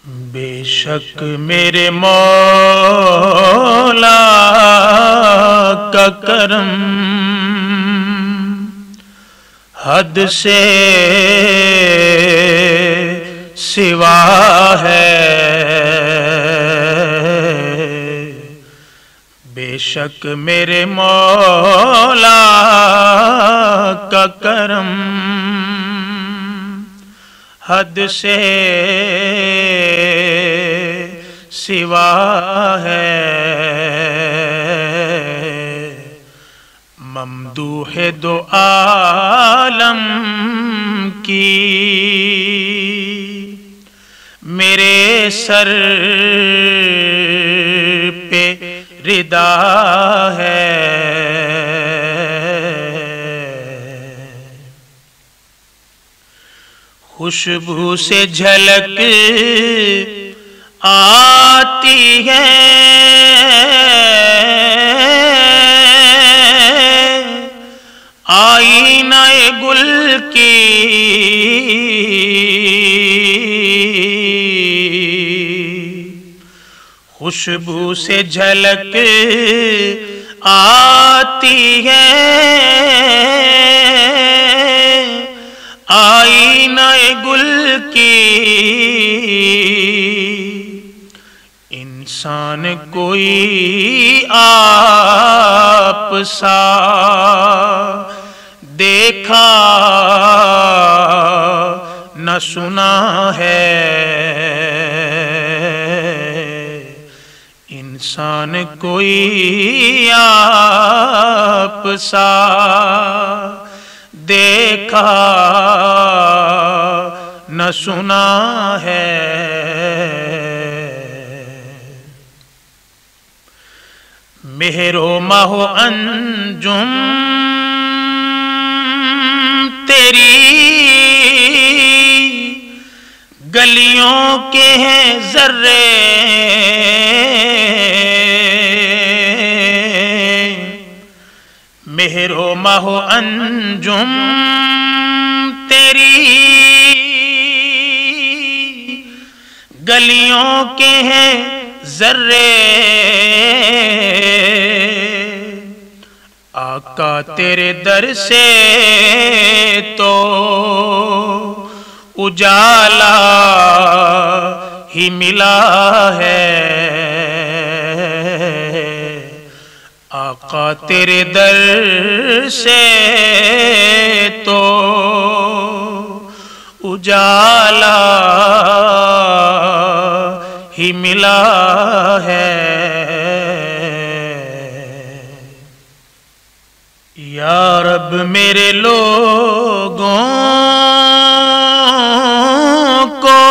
بے شک میرے مولا کا کرم حد سے سوا ہے، بے شک میرے مولا کا کرم حد سے سوا ہے، ممدوح دو عالم کی میرے سر پہ ردا ہے، خوشبو سے جھلک آتی ہے آئینہ گل کی، خوشبو سے جھلک آتی ہے آئینہ گل کی، انسان کوئی آپ سا دیکھا نہ سنا ہے، انسان کوئی آپ سا دیکھا نہ سنا ہے، مہر و ماہ و انجم تیری گلیوں کے ہیں ذرے، مہر و ماہ و انجم تیری گلیوں کے ہیں ذرے، آقا تیرے در سے تو اجالا ہی ملا ہے، آقا تیرے در سے تو اجالا ہی ملا ہے، یا رب میرے لوگوں کو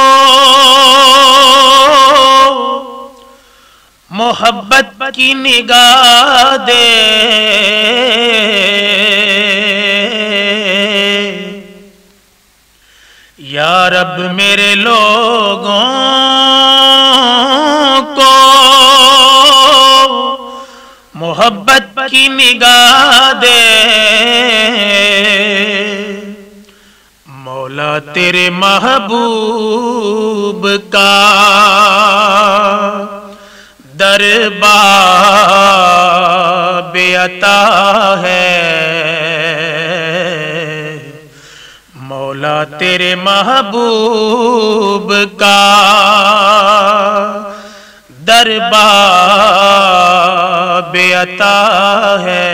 محبت کی نگاہ دے، یا رب میرے لوگوں کو محبت کی نگاہ دے، مولا تیرے محبوب کا دربار بے عطا ہے، مولا تیرے محبوب کا دربار بے عطا ہے،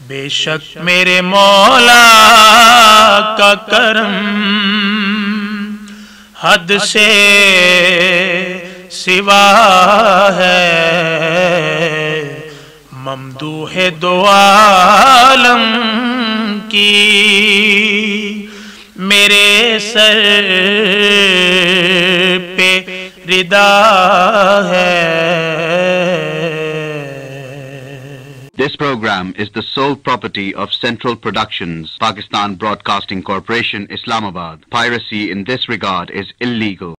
بے شک میرے مولا کا کرم حد سے سوا ہے، ممدوح دو عالم کی میرے سر پہ ردا ہے۔ This program is the sole property of Central Productions, Pakistan Broadcasting Corporation, Islamabad. Piracy in this regard is illegal.